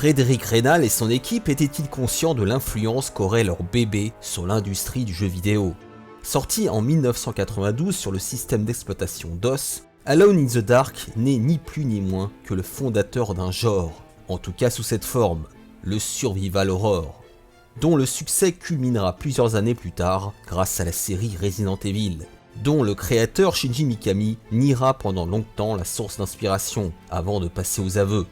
Frédéric Reynal et son équipe étaient-ils conscients de l'influence qu'aurait leur bébé sur l'industrie du jeu vidéo? Sorti en 1992 sur le système d'exploitation DOS, Alone in the Dark n'est ni plus ni moins que le fondateur d'un genre, en tout cas sous cette forme, le survival horror, dont le succès culminera plusieurs années plus tard grâce à la série Resident Evil, dont le créateur Shinji Mikami niera pendant longtemps la source d'inspiration avant de passer aux aveux.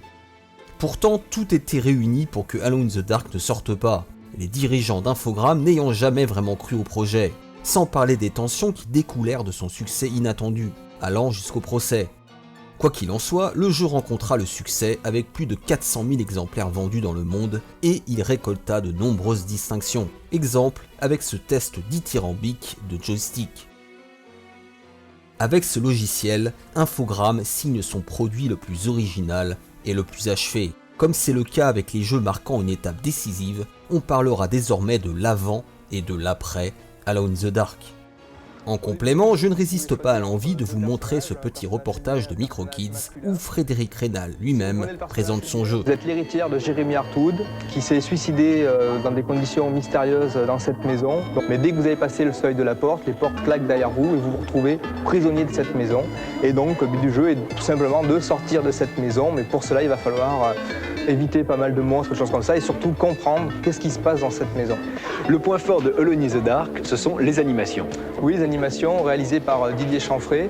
Pourtant, tout était réuni pour que Alone in the Dark ne sorte pas, les dirigeants d'Infogrames n'ayant jamais vraiment cru au projet, sans parler des tensions qui découlèrent de son succès inattendu, allant jusqu'au procès. Quoi qu'il en soit, le jeu rencontra le succès avec plus de 400 000 exemplaires vendus dans le monde et il récolta de nombreuses distinctions, exemple avec ce test dithyrambique de joystick. Avec ce logiciel, Infogrames signe son produit le plus original et le plus achevé. Comme c'est le cas avec les jeux marquant une étape décisive, on parlera désormais de l'avant et de l'après Alone in the Dark. En complément, je ne résiste pas à l'envie de vous montrer ce petit reportage de MicroKids où Frédéric Reynal lui-même présente son jeu. Vous êtes l'héritière de Jeremy Hartwood qui s'est suicidé dans des conditions mystérieuses dans cette maison. Mais dès que vous avez passé le seuil de la porte, les portes claquent derrière vous et vous vous retrouvez prisonnier de cette maison. Et donc le but du jeu est tout simplement de sortir de cette maison, mais pour cela il va falloir éviter pas mal de monstres, des choses comme ça, et surtout comprendre qu'est-ce qui se passe dans cette maison. Le point fort de Alone in the Dark, ce sont les animations. Oui, les animations réalisées par Didier Chanfray.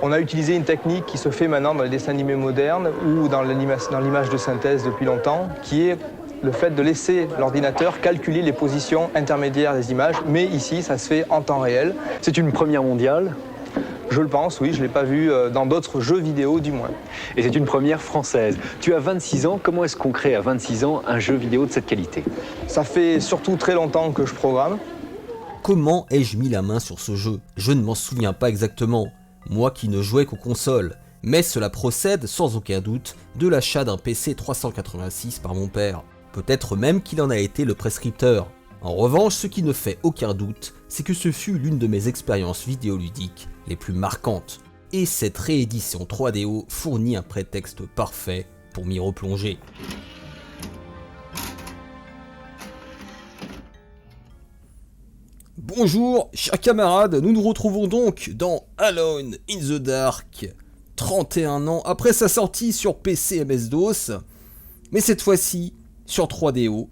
On a utilisé une technique qui se fait maintenant dans les dessins animés modernes ou dans l'image de synthèse depuis longtemps, qui est le fait de laisser l'ordinateur calculer les positions intermédiaires des images, mais ici, ça se fait en temps réel. C'est une première mondiale. Je le pense, oui, je ne l'ai pas vu dans d'autres jeux vidéo du moins. Et c'est une première française. Tu as 26 ans, comment est-ce qu'on crée à 26 ans un jeu vidéo de cette qualité? Ça fait surtout très longtemps que je programme. Comment ai-je mis la main sur ce jeu? Je ne m'en souviens pas exactement, moi qui ne jouais qu'aux consoles, mais cela procède sans aucun doute de l'achat d'un PC 386 par mon père. Peut-être même qu'il en a été le prescripteur. En revanche, ce qui ne fait aucun doute, c'est que ce fut l'une de mes expériences vidéoludiques les plus marquantes. Et cette réédition 3DO fournit un prétexte parfait pour m'y replonger. Bonjour, chers camarades, nous nous retrouvons donc dans Alone in the Dark, 31 ans après sa sortie sur PC et MS-DOS, mais cette fois-ci sur 3DO.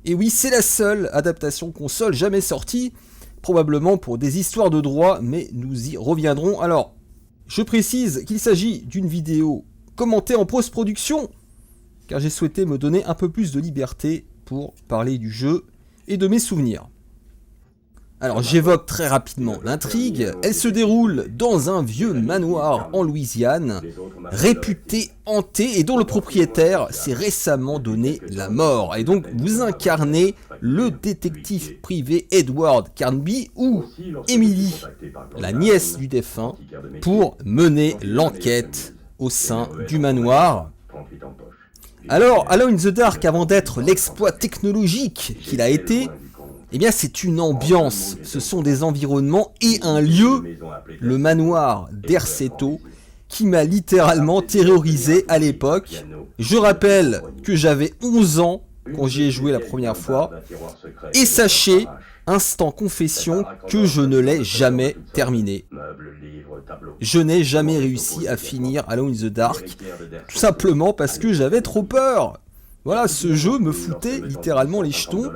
Et oui, c'est la seule adaptation console jamais sortie, probablement pour des histoires de droit, mais nous y reviendrons. Alors, je précise qu'il s'agit d'une vidéo commentée en post-production, car j'ai souhaité me donner un peu plus de liberté pour parler du jeu et de mes souvenirs. Alors j'évoque très rapidement l'intrigue, elle se déroule dans un vieux manoir en Louisiane, réputé hanté et dont le propriétaire s'est récemment donné la mort. Et donc vous incarnez le détective privé Edward Carnby ou Emily, la nièce du défunt, pour mener l'enquête au sein du manoir. Alors, Alone in the Dark, avant d'être l'exploit technologique qu'il a été, eh bien c'est une ambiance, ce sont des environnements et un lieu, le manoir d'Erceto, qui m'a littéralement terrorisé à l'époque. Je rappelle que j'avais 11 ans quand j'y ai joué la première fois, et sachez, instant confession, que je ne l'ai jamais terminé. Je n'ai jamais réussi à finir Alone in the Dark, tout simplement parce que j'avais trop peur. Voilà, ce jeu me foutait littéralement les jetons.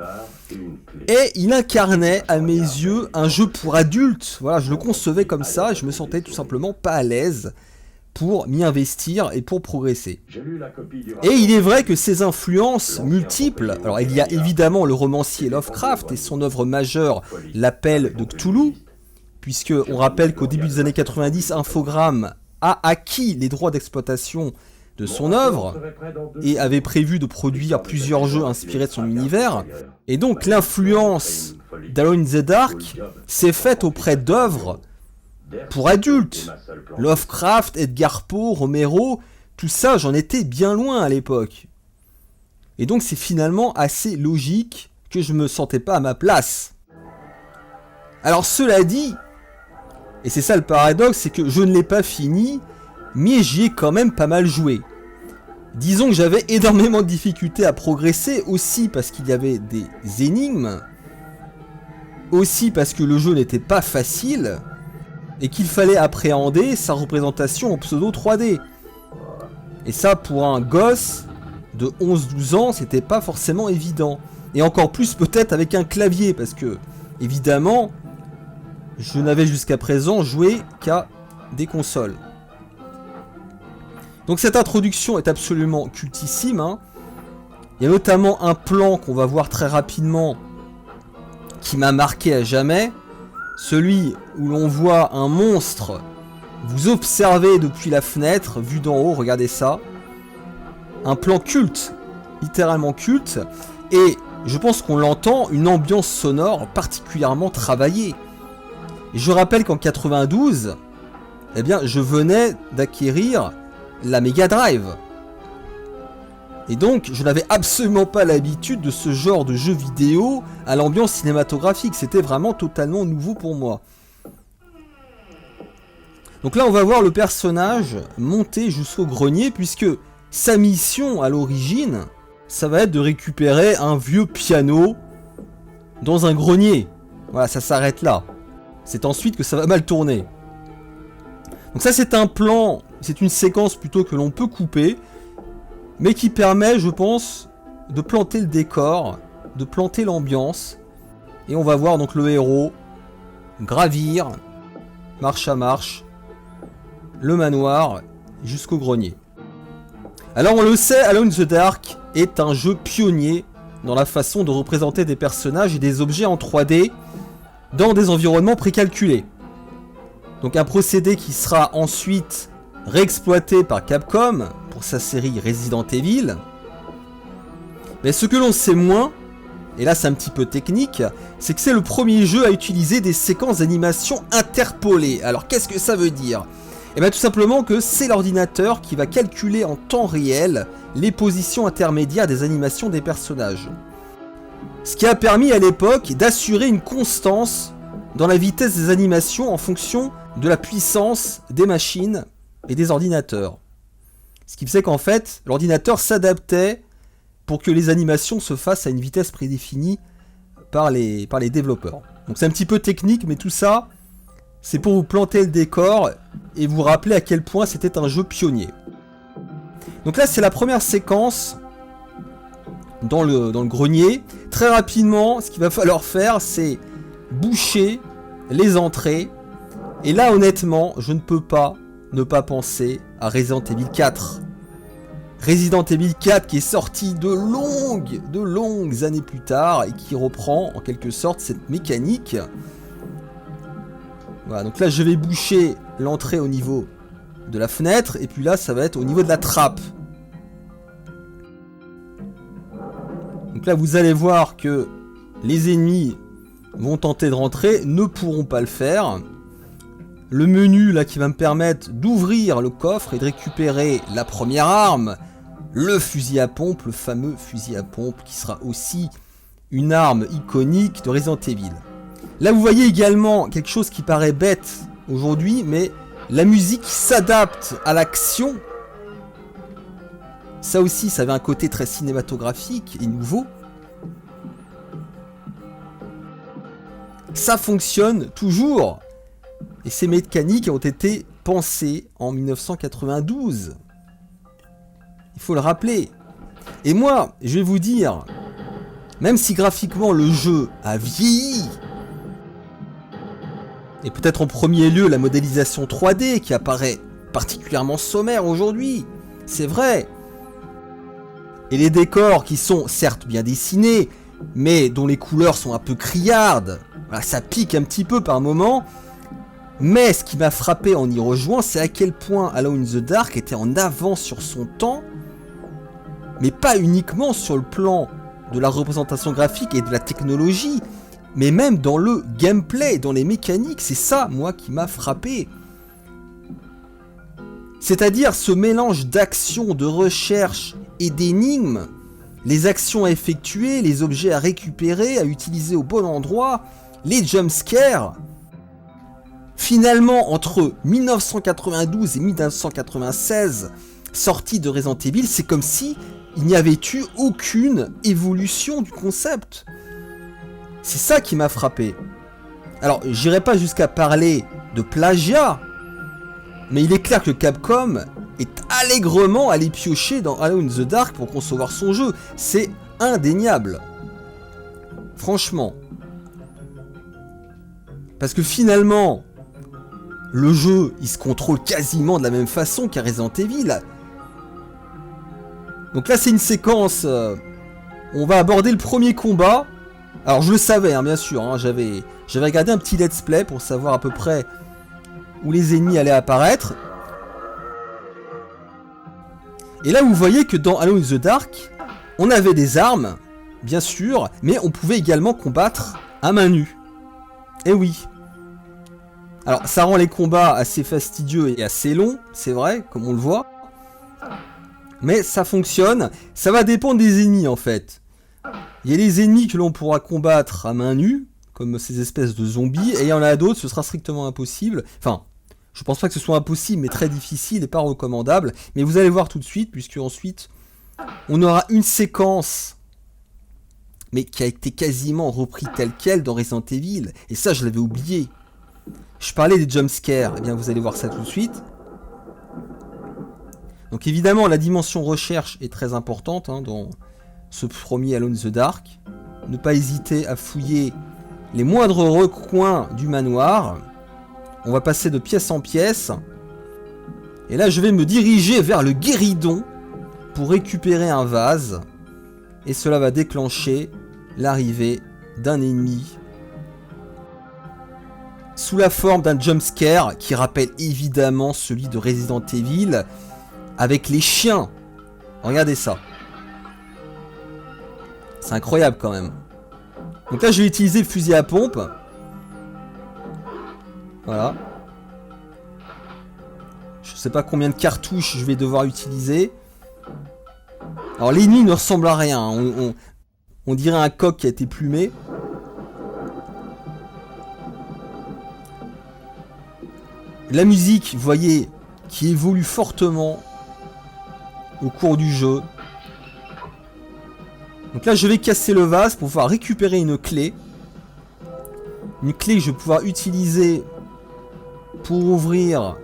Et il incarnait à mes yeux un jeu pour adultes. Voilà, je le concevais comme ça et je me sentais tout simplement pas à l'aise pour m'y investir et pour progresser. Et il est vrai que ces influences multiples, alors il y a évidemment le romancier Lovecraft et son œuvre majeure, L'Appel de Cthulhu, puisque on rappelle qu'au début des années 90, Infogrames a acquis les droits d'exploitation de son œuvre et avait prévu de produire plusieurs jeux inspirés de son univers. Et donc l'influence d'Alone in the Dark s'est faite auprès d'œuvres pour adultes. Lovecraft, Edgar Poe, Romero, tout ça, j'en étais bien loin à l'époque. Et donc c'est finalement assez logique que je me sentais pas à ma place. Alors cela dit, et c'est ça le paradoxe, c'est que je ne l'ai pas fini, mais j'y ai quand même pas mal joué. disons que j'avais énormément de difficultés à progresser, aussi parce qu'il y avait des énigmes, aussi parce que le jeu n'était pas facile, et qu'il fallait appréhender sa représentation en pseudo 3D. Et ça, pour un gosse de 11-12 ans, c'était pas forcément évident. Et encore plus peut-être avec un clavier, parce que, évidemment, je n'avais jusqu'à présent joué qu'à des consoles. Donc cette introduction est absolument cultissime, hein. Il y a notamment un plan qu'on va voir très rapidement qui m'a marqué à jamais. Celui où l'on voit un monstre vous observer depuis la fenêtre, vu d'en haut, regardez ça. Un plan culte, littéralement culte, et je pense qu'on l'entend, une ambiance sonore particulièrement travaillée. Et je rappelle qu'en 92, eh bien, je venais d'acquérir la Mega Drive. Et donc, je n'avais absolument pas l'habitude de ce genre de jeu vidéo à l'ambiance cinématographique. C'était vraiment totalement nouveau pour moi. Donc là, on va voir le personnage monter jusqu'au grenier, puisque sa mission à l'origine, ça va être de récupérer un vieux piano dans un grenier. Voilà, ça s'arrête là. C'est ensuite que ça va mal tourner. Donc ça, c'est un plan, c'est une séquence plutôt que l'on peut couper, mais qui permet, je pense, de planter le décor, de planter l'ambiance. Et on va voir donc le héros gravir, marche à marche, le manoir jusqu'au grenier. Alors on le sait, Alone in the Dark est un jeu pionnier dans la façon de représenter des personnages et des objets en 3D dans des environnements précalculés. Donc un procédé qui sera ensuite réexploité par Capcom pour sa série Resident Evil. Mais ce que l'on sait moins, et là c'est un petit peu technique, c'est que c'est le premier jeu à utiliser des séquences d'animation interpolées. Alors qu'est-ce que ça veut dire ? Et bien tout simplement que c'est l'ordinateur qui va calculer en temps réel les positions intermédiaires des animations des personnages. Ce qui a permis à l'époque d'assurer une constance dans la vitesse des animations en fonction de la puissance des machines et des ordinateurs. Ce qui faisait qu'en fait, l'ordinateur s'adaptait pour que les animations se fassent à une vitesse prédéfinie par les développeurs. Donc c'est un petit peu technique, mais tout ça, c'est pour vous planter le décor et vous rappeler à quel point c'était un jeu pionnier. Donc là, c'est la première séquence dans le grenier. Très rapidement, ce qu'il va falloir faire, c'est boucher les entrées. Et là, honnêtement, je ne peux pas ne pas penser à Resident Evil 4. Resident Evil 4 qui est sorti de longues années plus tard et qui reprend en quelque sorte cette mécanique. Voilà, donc là je vais boucher l'entrée au niveau de la fenêtre et puis là ça va être au niveau de la trappe. Donc là vous allez voir que les ennemis vont tenter de rentrer, ne pourront pas le faire. Le menu là qui va me permettre d'ouvrir le coffre et de récupérer la première arme, le fusil à pompe, le fameux fusil à pompe qui sera aussi une arme iconique de Resident Evil. Là vous voyez également quelque chose qui paraît bête aujourd'hui, mais la musique s'adapte à l'action. Ça aussi, ça avait un côté très cinématographique et nouveau. Ça fonctionne toujours. Et ces mécaniques ont été pensées en 1992. Il faut le rappeler. Et moi, je vais vous dire, même si graphiquement le jeu a vieilli, et peut-être en premier lieu la modélisation 3D qui apparaît particulièrement sommaire aujourd'hui, c'est vrai. Et les décors qui sont certes bien dessinés, mais dont les couleurs sont un peu criardes, voilà, ça pique un petit peu par moment. Mais ce qui m'a frappé en y rejoignant, c'est à quel point Alone in the Dark était en avance sur son temps, mais pas uniquement sur le plan de la représentation graphique et de la technologie, mais même dans le gameplay, dans les mécaniques. C'est ça, moi, qui m'a frappé. C'est-à-dire ce mélange d'action, de recherche et d'énigmes, les actions à effectuer, les objets à récupérer, à utiliser au bon endroit, les jumpscares. Finalement, entre 1992 et 1996, sortie de Resident Evil, c'est comme si il n'y avait eu aucune évolution du concept. C'est ça qui m'a frappé. Alors, j'irai pas jusqu'à parler de plagiat, mais il est clair que Capcom est allègrement allé piocher dans Alone in the Dark pour concevoir son jeu. C'est indéniable. Franchement. Parce que finalement, le jeu, il se contrôle quasiment de la même façon qu'un Resident Evil. Donc là, c'est une séquence... on va aborder le premier combat. Alors, je le savais, hein, bien sûr. Hein, j'avais regardé un petit let's play pour savoir à peu près où les ennemis allaient apparaître. Et là, vous voyez que dans Alone in the Dark, on avait des armes, bien sûr, mais on pouvait également combattre à main nue. Eh oui. Alors, ça rend les combats assez fastidieux et assez longs, c'est vrai, comme on le voit. Mais ça fonctionne. Ça va dépendre des ennemis, en fait. Il y a les ennemis que l'on pourra combattre à main nue, comme ces espèces de zombies, et il y en a d'autres, ce sera strictement impossible. Enfin, je pense pas que ce soit impossible, mais très difficile et pas recommandable. Mais vous allez voir tout de suite, puisque ensuite, on aura une séquence, mais qui a été quasiment repris telle quelle dans Resident Evil. Et ça, je l'avais oublié. Je parlais des jumpscares, eh bien vous allez voir ça tout de suite. Donc évidemment, la dimension recherche est très importante hein, dans ce premier Alone in the Dark. Ne pas hésiter à fouiller les moindres recoins du manoir. On va passer de pièce en pièce. Et là, je vais me diriger vers le guéridon pour récupérer un vase. Et cela va déclencher l'arrivée d'un ennemi sous la forme d'un jumpscare qui rappelle évidemment celui de Resident Evil avec les chiens. Regardez ça. C'est incroyable quand même. Donc là, je vais utiliser le fusil à pompe. Voilà. Je sais pas combien de cartouches je vais devoir utiliser. Alors l'ennemi ne ressemble à rien. On dirait un coq qui a été plumé. La musique, vous voyez, qui évolue fortement au cours du jeu. Donc là, je vais casser le vase pour pouvoir récupérer une clé. Une clé que je vais pouvoir utiliser pour ouvrir... Alors,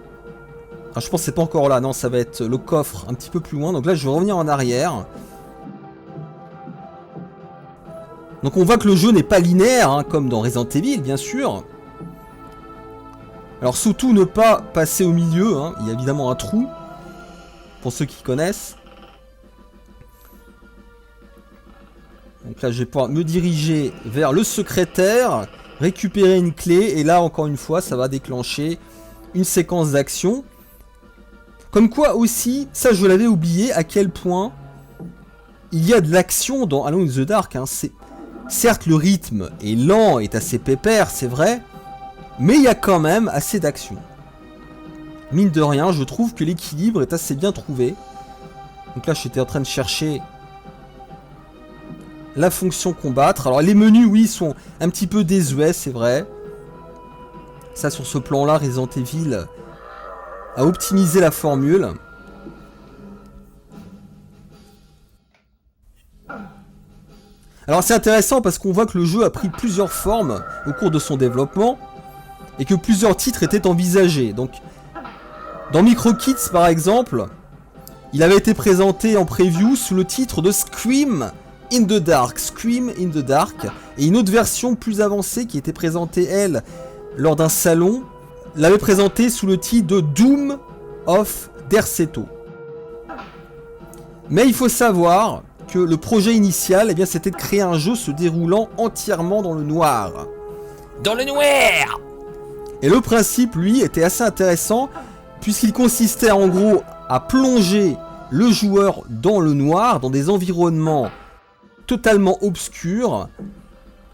je pense que c'est pas encore là, non, ça va être le coffre un petit peu plus loin. Donc là, je vais revenir en arrière. Donc on voit que le jeu n'est pas linéaire, hein, comme dans Resident Evil, bien sûr. Alors surtout ne pas passer au milieu, hein. Il y a évidemment un trou, pour ceux qui connaissent. Donc là je vais pouvoir me diriger vers le secrétaire, récupérer une clé, et là encore une fois ça va déclencher une séquence d'action. Comme quoi aussi, ça je l'avais oublié, à quel point il y a de l'action dans Alone in the Dark, hein. Certes le rythme est lent, est assez pépère, c'est vrai, mais il y a quand même assez d'action. Mine de rien, je trouve que l'équilibre est assez bien trouvé. Donc là, j'étais en train de chercher la fonction combattre. Alors les menus, oui, sont un petit peu désuets, c'est vrai. Ça, sur ce plan-là, Resident Evil a optimisé la formule. Alors c'est intéressant parce qu'on voit que le jeu a pris plusieurs formes au cours de son développement. Et que plusieurs titres étaient envisagés. Donc, dans Micro Kids par exemple, il avait été présenté en preview sous le titre de Scream in the Dark. Scream in the Dark. Et une autre version plus avancée qui était présentée, elle, lors d'un salon, l'avait présenté sous le titre de Doom of Derceto. Mais il faut savoir que le projet initial, eh bien, c'était de créer un jeu se déroulant entièrement dans le noir. Dans le noir! Et le principe, lui, était assez intéressant, puisqu'il consistait en gros à plonger le joueur dans le noir, dans des environnements totalement obscurs,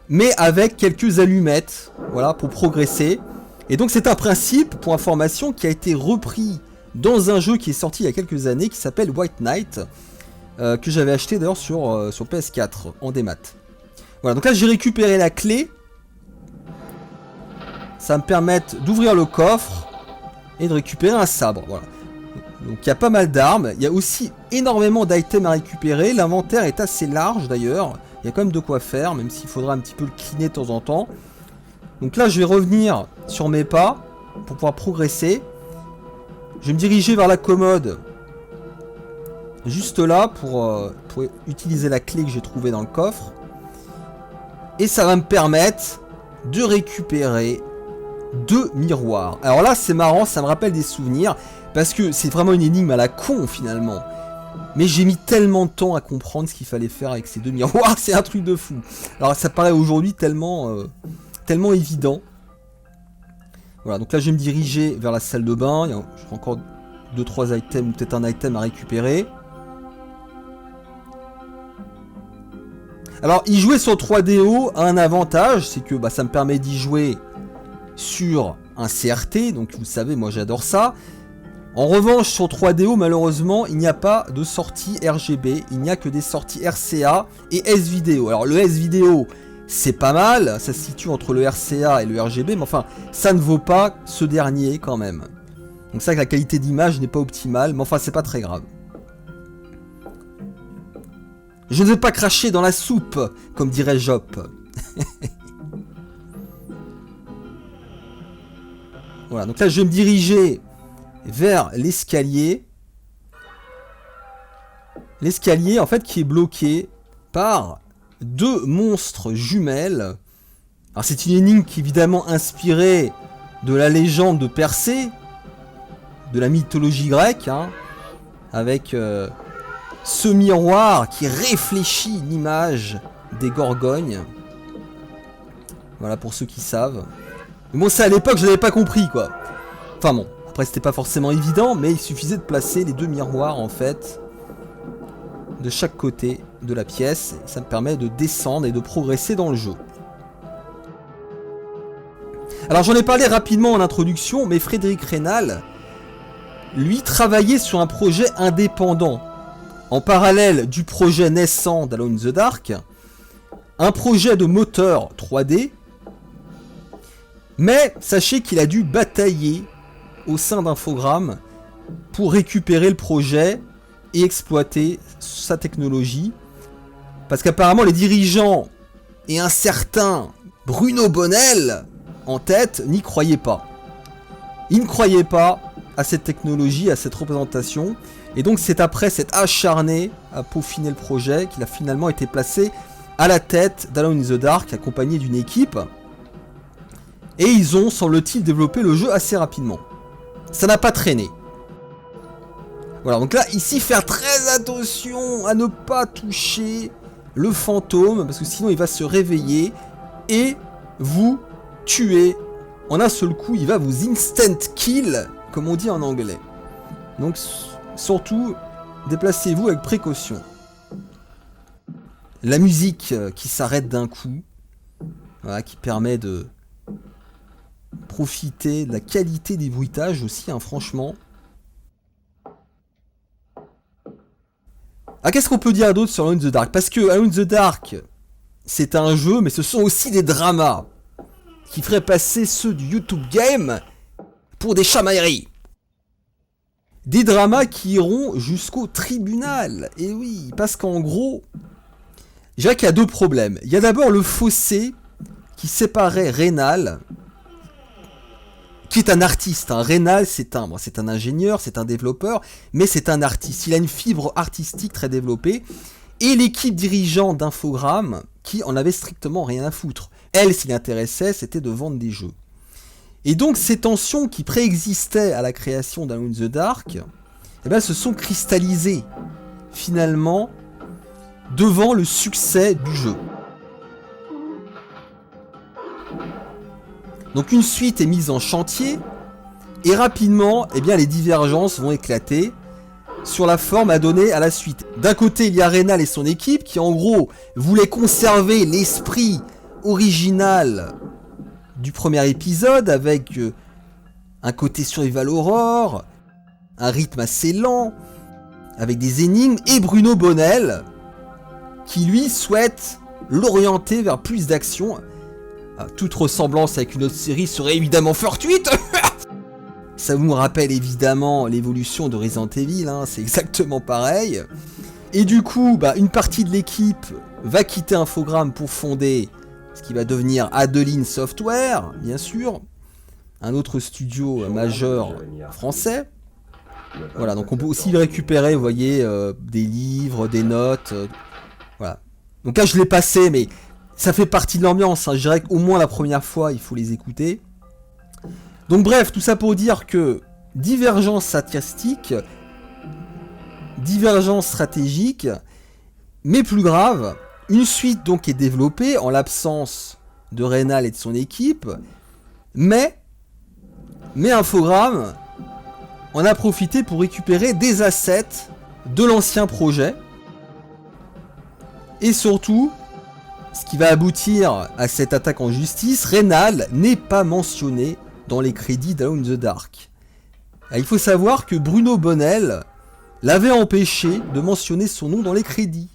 mais avec quelques allumettes, voilà, pour progresser. Et donc c'est un principe, pour information, qui a été repris dans un jeu qui est sorti il y a quelques années, qui s'appelle White Knight, que j'avais acheté d'ailleurs sur PS4, en démat. Voilà, donc là j'ai récupéré la clé. Ça va me permettre d'ouvrir le coffre et de récupérer un sabre. Voilà. Donc il y a pas mal d'armes, il y a aussi énormément d'items à récupérer, l'inventaire est assez large d'ailleurs, il y a quand même de quoi faire, même s'il faudra un petit peu le cleaner de temps en temps. Donc là je vais revenir sur mes pas pour pouvoir progresser. Je vais me diriger vers la commode, juste là pour utiliser la clé que j'ai trouvée dans le coffre. Et ça va me permettre de récupérer 2 miroirs. Alors là c'est marrant, ça me rappelle des souvenirs. Parce que c'est vraiment une énigme à la con finalement. Mais j'ai mis tellement de temps à comprendre ce qu'il fallait faire avec ces 2 miroirs, c'est un truc de fou. Alors ça paraît aujourd'hui tellement évident. Voilà, donc là je vais me diriger vers la salle de bain. J'ai encore 2-3 items, peut-être un item à récupérer. Alors y jouer sur 3DO a un avantage, c'est que ça me permet d'y jouer sur un CRT. Donc vous savez, moi j'adore ça. En revanche, sur 3DO, malheureusement, il n'y a pas de sortie RGB, il n'y a que des sorties RCA et S-Video. Alors le S-Video, c'est pas mal, ça se situe entre le RCA et le RGB, mais enfin, ça ne vaut pas ce dernier quand même. Donc c'est vrai que la qualité d'image n'est pas optimale, mais enfin, c'est pas très grave. Je ne veux pas cracher dans la soupe, comme dirait Job. Voilà, donc là, je vais me diriger vers l'escalier. L'escalier, en fait, qui est bloqué par 2 monstres jumelles. Alors, c'est une énigme qui est évidemment inspirée de la légende de Persée, de la mythologie grecque, hein, avec ce miroir qui réfléchit l'image des Gorgognes. Voilà, pour ceux qui savent. Mais bon, ça, à l'époque, je n'avais pas compris, quoi. Enfin, bon. Après, c'était pas forcément évident, mais il suffisait de placer les 2 miroirs, en fait, de chaque côté de la pièce. Et ça me permet de descendre et de progresser dans le jeu. Alors, j'en ai parlé rapidement en introduction, mais Frédéric Reynal, lui, travaillait sur un projet indépendant, en parallèle du projet naissant d'Alone in the Dark, un projet de moteur 3D, mais sachez qu'il a dû batailler au sein d'Infogrames pour récupérer le projet et exploiter sa technologie. Parce qu'apparemment les dirigeants et un certain Bruno Bonnell en tête n'y croyaient pas. Ils ne croyaient pas à cette technologie, à cette représentation. Et donc c'est après s'être acharné à peaufiner le projet qu'il a finalement été placé à la tête d'Alone in the Dark, accompagné d'une équipe. Et ils ont, semble-t-il, développé le jeu assez rapidement. Ça n'a pas traîné. Voilà, donc là, ici, faire très attention à ne pas toucher le fantôme, parce que sinon il va se réveiller et vous tuer en un seul coup. Il va vous instant kill, comme on dit en anglais. Donc, surtout, déplacez-vous avec précaution. La musique qui s'arrête d'un coup, voilà, qui permet de profiter de la qualité des bruitages aussi, hein, franchement. Ah, qu'est-ce qu'on peut dire d'autre sur Alone in the Dark? Parce que Alone in the Dark, c'est un jeu, mais ce sont aussi des dramas qui feraient passer ceux du YouTube Game pour des chamailleries. Des dramas qui iront jusqu'au tribunal. Et oui, parce qu'en gros, je dirais qu'il y a 2 problèmes. Il y a d'abord le fossé qui séparait Reynal, qui est un artiste. Hein. Reynal, c'est un ingénieur, c'est un développeur, mais c'est un artiste. Il a une fibre artistique très développée. Et l'équipe dirigeante d'Infogrames, qui en avait strictement rien à foutre. Elle, ce qui l'intéressait, c'était de vendre des jeux. Et donc, ces tensions qui préexistaient à la création d'Alone in the Dark, se sont cristallisées, finalement, devant le succès du jeu. Donc une suite est mise en chantier, et rapidement, les divergences vont éclater sur la forme à donner à la suite. D'un côté, il y a Reynal et son équipe qui, en gros, voulaient conserver l'esprit original du premier épisode, avec un côté survival horror, un rythme assez lent, avec des énigmes, et Bruno Bonnell, qui lui souhaite l'orienter vers plus d'action. Toute ressemblance avec une autre série serait évidemment fortuite. Ça vous rappelle évidemment l'évolution de Resident Evil, hein, c'est exactement pareil. Et du coup, une partie de l'équipe va quitter Infogrames pour fonder ce qui va devenir Adeline Software, bien sûr, un autre studio majeur français. Voilà, donc on peut aussi récupérer, vous voyez, des livres, des notes, voilà. Donc là, je l'ai passé, mais ça fait partie de l'ambiance, hein. Je dirais qu'au moins la première fois, il faut les écouter. Donc bref, tout ça pour dire que divergence statistique, divergence stratégique, mais plus grave, une suite donc est développée en l'absence de Reynal et de son équipe, mais Infogrames en a profité pour récupérer des assets de l'ancien projet, et surtout, ce qui va aboutir à cette attaque en justice, Reynal n'est pas mentionné dans les crédits d'Alone in the Dark. Il faut savoir que Bruno Bonnell l'avait empêché de mentionner son nom dans les crédits,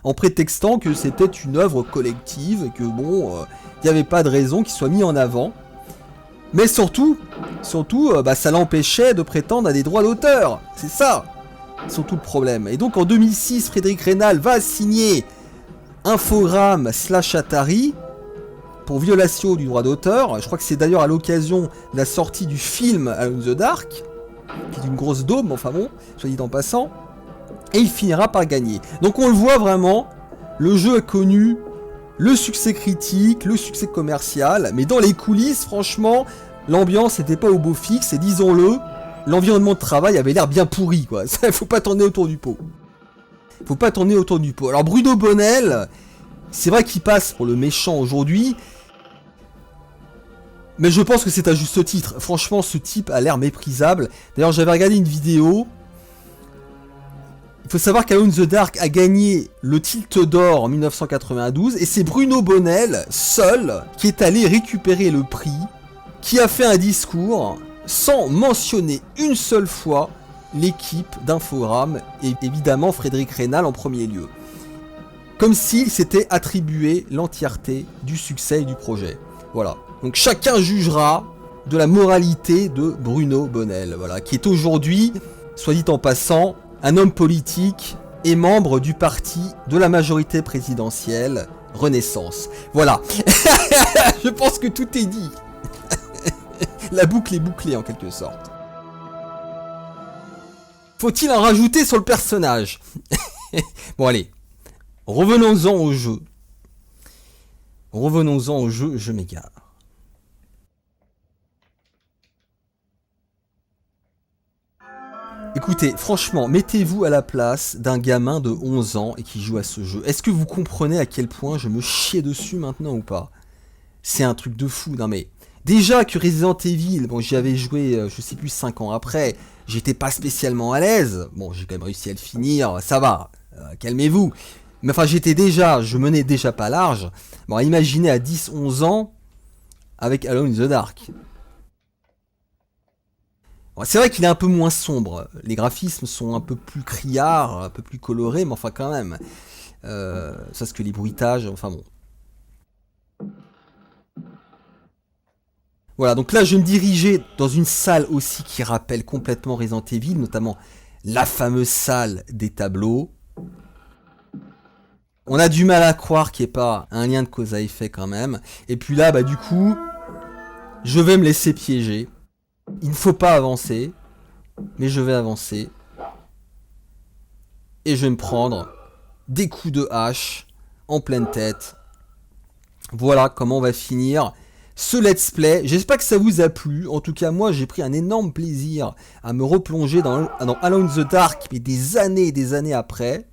en prétextant que c'était une œuvre collective et que il n'y avait pas de raison qu'il soit mis en avant. Mais surtout, ça l'empêchait de prétendre à des droits d'auteur. C'est ça, surtout le problème. Et donc en 2006, Frédéric Reynal va signer Infogrames / Atari pour violation du droit d'auteur. Je crois que c'est d'ailleurs à l'occasion de la sortie du film Alone in the Dark, qui est une grosse daube, enfin bon, soit dit en passant. Et il finira par gagner. Donc on le voit vraiment, le jeu a connu le succès critique, le succès commercial, mais dans les coulisses, franchement, l'ambiance n'était pas au beau fixe, et disons-le, l'environnement de travail avait l'air bien pourri, quoi. Ça, faut pas tourner autour du pot. Faut pas tourner autour du pot. Alors Bruno Bonnell, c'est vrai qu'il passe pour le méchant aujourd'hui, mais je pense que c'est à juste titre. Franchement, ce type a l'air méprisable. D'ailleurs, j'avais regardé une vidéo. Il faut savoir qu'Alone in the Dark a gagné le Tilt d'or en 1992 et c'est Bruno Bonnell, seul, qui est allé récupérer le prix, qui a fait un discours sans mentionner une seule fois l'équipe d'Infogrames et évidemment Frédéric Reynal en premier lieu. Comme s'il s'était attribué l'entièreté du succès et du projet. Voilà. Donc chacun jugera de la moralité de Bruno Bonnell, voilà, qui est aujourd'hui, soit dit en passant, un homme politique et membre du parti de la majorité présidentielle, Renaissance. Voilà. Je pense que tout est dit. La boucle est bouclée en quelque sorte. Faut-il en rajouter sur le personnage? Bon allez, revenons-en au jeu. Revenons-en au jeu, je m'égare. Écoutez, franchement, mettez-vous à la place d'un gamin de 11 ans et qui joue à ce jeu. Est-ce que vous comprenez à quel point je me chiais dessus maintenant ou pas? C'est un truc de fou, non mais... Déjà que Resident Evil, bon j'y avais joué, je sais plus 5 ans après, j'étais pas spécialement à l'aise. Bon, j'ai quand même réussi à le finir, ça va, calmez-vous. Mais enfin, je menais déjà pas large. Bon, imaginez à 10-11 ans, avec Alone in the Dark. C'est vrai qu'il est un peu moins sombre, les graphismes sont un peu plus criards, un peu plus colorés, mais enfin quand même. Ça c'est que les bruitages, enfin bon. Voilà, donc là je me dirigeais dans une salle aussi qui rappelle complètement Resident Evil, notamment la fameuse salle des tableaux. On a du mal à croire qu'il n'y ait pas un lien de cause à effet quand même. Et puis là, du coup, je vais me laisser piéger. Il ne faut pas avancer, mais je vais avancer. Et je vais me prendre des coups de hache en pleine tête. Voilà comment on va finir ce let's play. J'espère que ça vous a plu. En tout cas, moi, j'ai pris un énorme plaisir à me replonger dans Alone in the Dark, mais des années et des années après.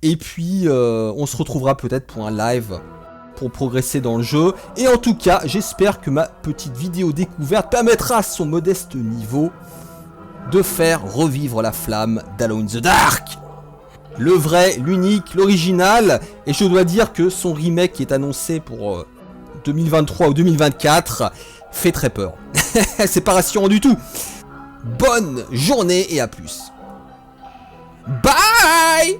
Et puis, on se retrouvera peut-être pour un live pour progresser dans le jeu. Et en tout cas, j'espère que ma petite vidéo découverte permettra à son modeste niveau de faire revivre la flamme d'Alone in the Dark. Le vrai, l'unique, l'original. Et je dois dire que son remake qui est annoncé pour 2023 ou 2024 fait très peur. C'est pas rassurant du tout. Bonne journée et à plus. Bye!